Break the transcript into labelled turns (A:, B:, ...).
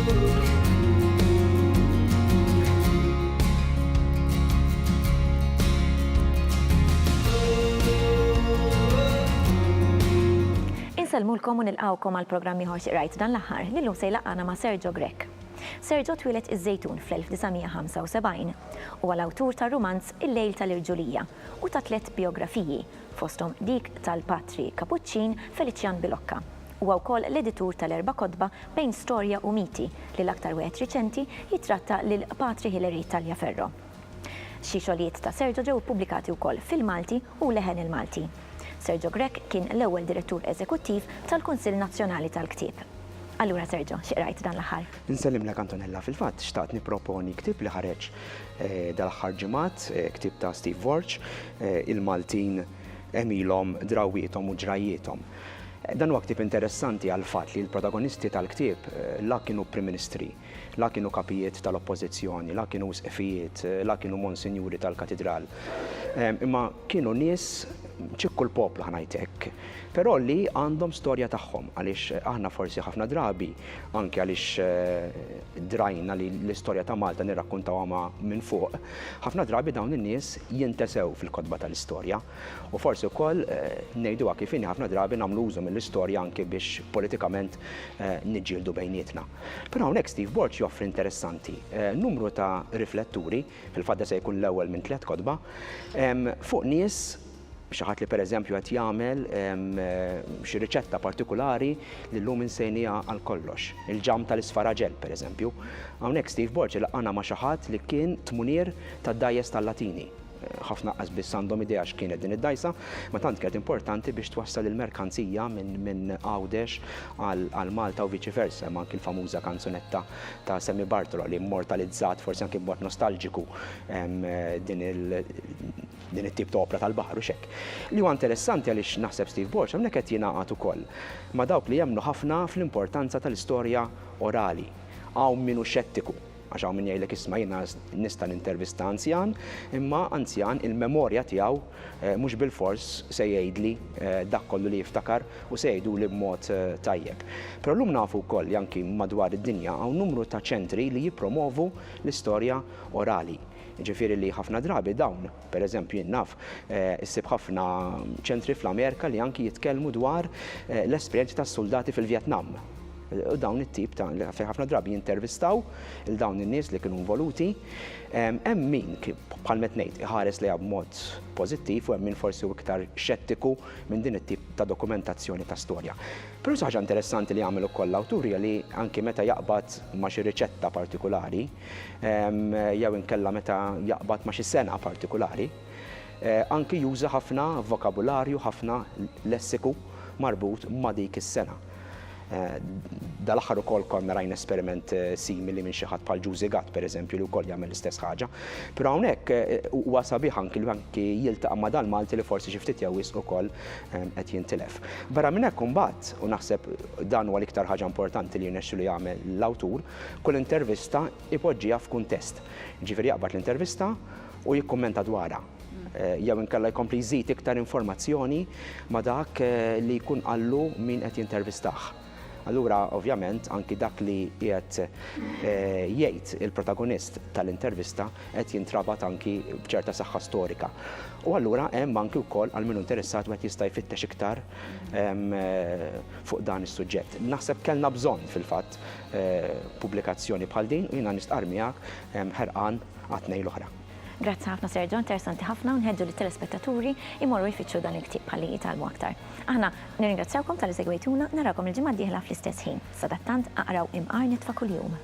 A: Inselmulkom u nilqawkom għal programmi ieħor Qrajt dan l-aħħar li llum se jlaqgħana ma' Sergio Grech. Sergio twieled iż-Żejtun fl-1975 u l-awtur tar rumanz Il-Lejl tal-Irġulija u ta' 3 bijografiji fosthom dik tal-Patri Kapuċċin Feliċjan Bilokka. Huwa wkoll l-editur tal-4 kotba Bejn Storja u Miti li l-aktar wieħed riċenti jitratta lil Patri Hilary Taljaferro. Xi xogħlijiet ta' Sergio ġew ippubblikati wkoll fil-Malti u leħen il-Malti. Sergio Grech kien l-ewwel direttur eżekuttiv tal-Kunsill Nazzjonali tal-Ktieb. Allura Sergio, xi qrajt dan l-aħħar?
B: Insellimlek Antonella, fil-fatt xtaqt nipproponi ktieb li ħareġ dal-aħħar ġimgħat, ktieb ta' Steve Borg, Il-Maltin, Għemilhom, Drawwiethom u Ġrajjiethom. Dan huwa ktieb interessanti għal fatt li l-protagonisti tal-ktieb la kienu Prim Ministri, la kienu kapijiet tal-oppożizzjoni, la kienu sqefijiet, la kienu monsinjuri tal-katedral. Imma kienu nies ċikku l-poplu ħanajtek, però li għandhom storja tagħhom għaliex aħna forsi ħafna drabi anke għaliex drajna li l-istorja ta' Malta nirrakkuntawha minn fuq, ħafna drabi dawn in-nies jintesew fil-kotba tal-istorja u forsi wkoll ngħiduha kif inhi ħafna drabi nagħmlu użu mill-istorja anke biex politikament niġġieldu bejnietna. Però hawnhekk Steve Borg joffri interessanti numru ta' rifletturi, fil-fatt se jkun l-ewwel minn 3 kotba, fuq nies xi ħadd li pereżempju qed jagħmel xi riċetta partikulari li llum insejniha għal kollox. Il-ġam tal-isfaraġell pereżempju. Hawnhekk Steve Borg laqgħana ma' xi ħadd li kien tmunier tad-dajjes tal-Latini. Ħafna biss għandhom idea x'kienet din id-dajsa, ma tant kienet importanti biex twassal il-merkanzija minn Għawdex għal Malta u viċi versa, ma anke l-famuża kanzunetta ta' Semmi Bartolo li immortalizzat forsi anke b'mod nostalġiku din it-tip ta' opra tal-baħar u xekk. Li huwa interessanti għaliex naħseb Steve Borg hawnhekk qed jingħaqad ukoll ma' dawk li jemmnu ħafna fl-importanza tal-istorja orali. Hawn minnu xettiku għax hawn min jgħidlek isma' jiena nista' nintervista anzjan, imma anzjan il-memorja tiegħu mhux bilfors se jgħidli dak kollu li jiftakar u se jgħiduli b'mod tajjeb. Però llum nafu wkoll li anki madwar id-dinja hawn numru ta' ċentri li jippromovu l-istorja orali. Ġifieri li ħafna drabi dawn, pereżempju jien naf, issib ħafna ċentri fl-Amerika li anki jitkellmu dwar l-esperjenzi tas-soldati fil-Vjetnam. U dawn it-tip ta' li ħafna drabi jintervistaw il dawn in-nies li kienu involuti. Hemm min bħal qed ngħid iħares lejha b'mod pożittiv u hemm min forsi iktar xettiku minn din it-tip ta' dokumentazzjoni ta' storja. Però ħaġa interessanti li jagħmel ukoll l-awtur li anke meta jaqbad ma' xi riċetta partikulari, jew inkella meta jaqbad ma' xi sena partikulari, anke juża ħafna vokabularju, ħafna lessiku marbut ma' dik is-sena. Dal-aħħar ukoll konna rajna esperiment simili minn xi ħadd bħal Juicy Gatt pereżempju li wkoll jagħmel l-istess ħaġa. Però hawnhekk huwa sabiħ anki jiltaqa' ma' dal-Malti li forsi xi ftit jew wisq ukoll qed jintilef. Barra minn hekk imbagħad u naħseb dan huwa l-iktar ħaġa importanti li jnexxu li jagħmel l-awtur, kull intervista ipoġġiha f'kuntest. Ġifieri jaqbad l-intervista u jikkummenta dwarha. Jew inkella jkompli jżid iktar informazzjoni ma' dak li jkun qallu min qed jintervistah. Allura, ovvjament, anki dak li qiegħed jgħid il-protagonist tal-intervista qed jintrabat anki b'ċerta saħħa storika. U allura hemm anki wkoll għal min interessat wieħed jista' jfittex iktar fuq dan is-suġġett. Naħseb kellna bżonn fil-fatt pubblikazzjoni bħal din u jiena nistqar miegħek ħerqan għat-tnejn l-oħra.
A: Grazzi ħafna Sergio, interessanti ħafna u nħeġġu lit-telespettaturi imorru jfittxu dan il-ktieb bħalli jitalmu aktar. Aħna nirringrazzjawkom tal-li segwejtuna, narakom il-ġimgħa d-dieħla fl-istess ħin. Sadattant aqraw imqar nitfa' kuljum.